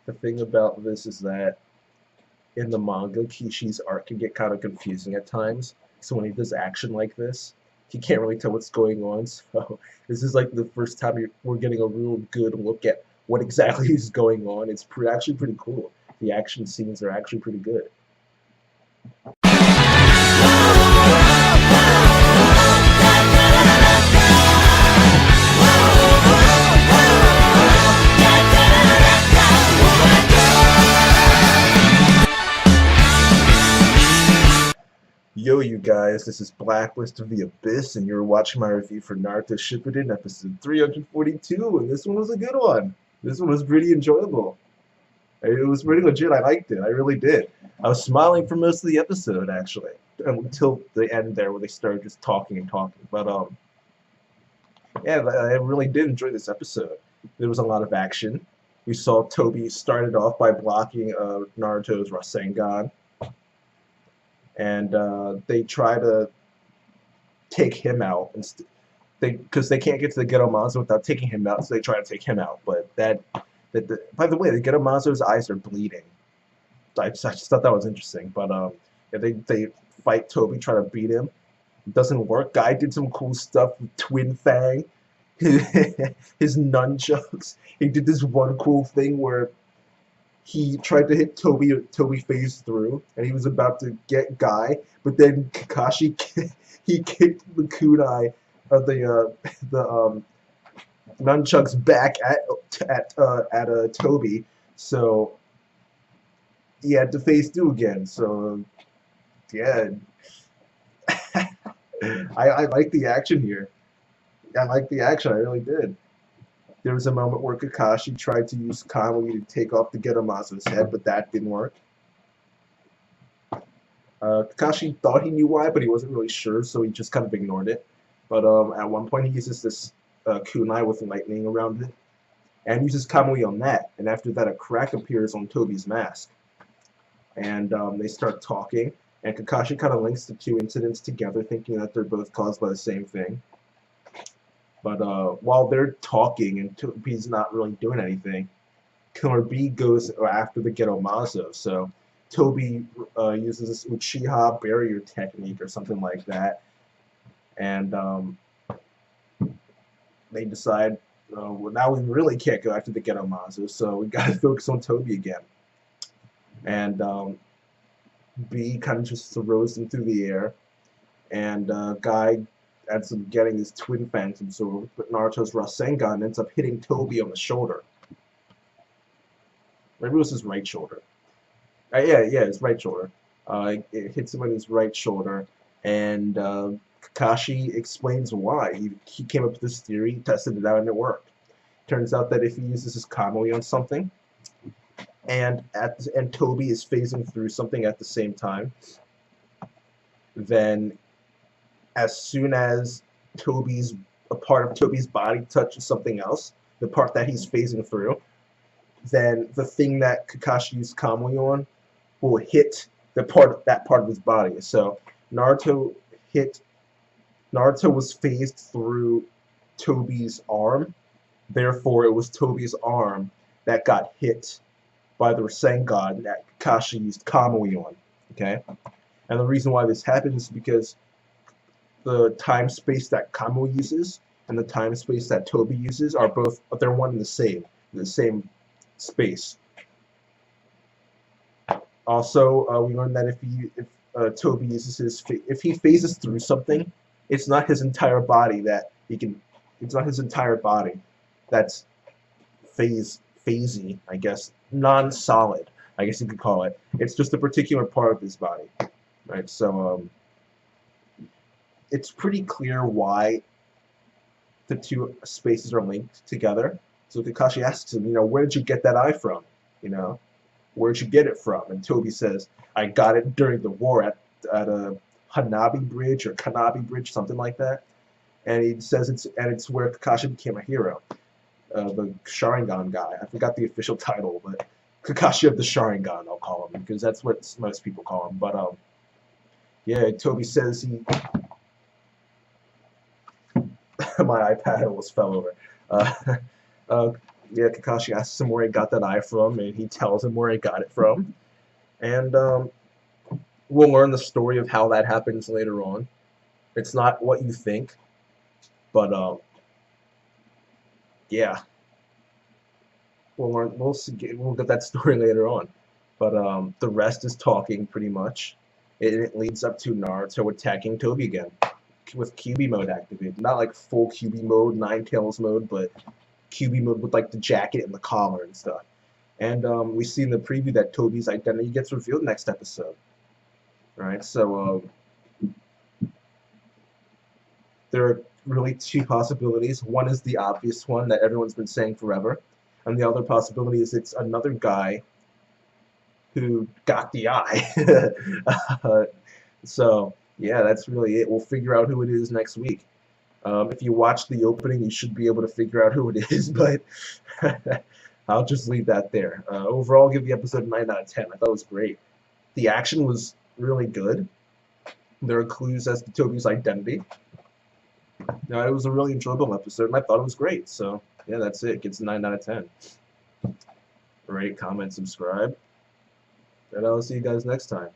The thing about this is that in the manga, Kishi's art can get kind of confusing at times. So when he does action like this, he can't really tell what's going on. So this is like the first time we're getting a real good look at what exactly is going on. It's actually pretty cool. The action scenes are actually pretty good. Yo, you guys, this is Blacklist of the Abyss, and you're watching my review for Naruto Shippuden, episode 342, and this one was a good one. This one was pretty enjoyable. It was pretty legit. I liked it. I really did. I was smiling for most of the episode, actually, until the end there, where they started just talking and talking. But yeah, I really did enjoy this episode. There was a lot of action. We saw Tobi started off by blocking Naruto's Rasengan, and they try to take him out. Because they can't get to the Ghetto Monster without taking him out, so they try to take him out. But by the way, the Ghetto Monster's eyes are bleeding. I just thought that was interesting. But yeah, they fight Tobi, try to beat him. It doesn't work. Guy did some cool stuff with Twin Fang, his nunchucks. He did this one cool thing where he tried to hit Tobi. Tobi phased through, and he was about to get Guy, but then Kakashi he kicked the kunai of the nunchucks back at Tobi, so he had to phase through again. So yeah, I like the action here. I like the action. I really did. There was a moment where Kakashi tried to use Kamui to take off the Gettamazo's head, but that didn't work. Kakashi thought he knew why, but he wasn't really sure, so he just kind of ignored it. But at one point, he uses this kunai with lightning around it, and uses Kamui on that. And after that, a crack appears on Tobi's mask, and they start talking. And Kakashi kind of links the two incidents together, thinking that they're both caused by the same thing. But while they're talking and Tobi's not really doing anything, Killer B goes after the Ghetto Mazo. So Tobi uses this Uchiha barrier technique or something like that. And they decide, well, now we really can't go after the Ghetto Mazo, so we got to focus on Tobi again. And B kind of just throws him through the air. And Guy ends up getting his twin fangs absorbed, but Naruto's Rasengan ends up hitting Tobi on the shoulder. Maybe it was his right shoulder. Yeah, his right shoulder. It hits him on his right shoulder, and Kakashi explains why. He came up with this theory, tested it out, and it worked. Turns out that if he uses his Kamui on something, and Tobi is phasing through something at the same time, then as soon as a part of Tobi's body touches something else, the part that he's phasing through, then the thing that Kakashi used Kamui on will hit that part of his body. So Naruto was phased through Tobi's arm, therefore it was Tobi's arm that got hit by the Rasengan that Kakashi used Kamui on. Okay? And the reason why this happens is because the time space that Kamui uses and the time space that Tobi uses are they're one and the same space. Also, we learned that if Tobi uses if he phases through something, it's not his entire body it's not his entire body that's phasey, I guess, non-solid, I guess you could call it. It's just a particular part of his body, right? So it's pretty clear why the two spaces are linked together. So Kakashi asks him, where did you get that eye from? Where'd you get it from? And Tobi says, I got it during the war at a Hanabi Bridge or Kanabi Bridge, something like that. And he says it's where Kakashi became a hero. The Sharingan guy. I forgot the official title, but Kakashi of the Sharingan, I'll call him, because that's what most people call him. But yeah, Tobi says my iPad almost fell over. yeah, Kakashi asks him where he got that eye from, and he tells him where he got it from. And we'll learn the story of how that happens later on. It's not what you think, but yeah, we'll learn. We'll see, we'll get that story later on. But the rest is talking pretty much. It leads up to Naruto attacking Tobi again with QB mode activated. Not like full QB mode, Nine Tails mode, but QB mode with like the jacket and the collar and stuff. And we see in the preview that Tobi's identity gets revealed next episode. Right, so there are really two possibilities. One is the obvious one that everyone's been saying forever, and the other possibility is it's another guy who got the eye. So yeah, that's really it. We'll figure out who it is next week. If you watch the opening, you should be able to figure out who it is, but I'll just leave that there. Overall, I'll give the episode 9 out of 10. I thought it was great. The action was really good. There are clues as to Tobi's identity. It was a really enjoyable episode, and I thought it was great. So, yeah, that's it. It gets a 9 out of 10. Rate, comment, subscribe, and I'll see you guys next time.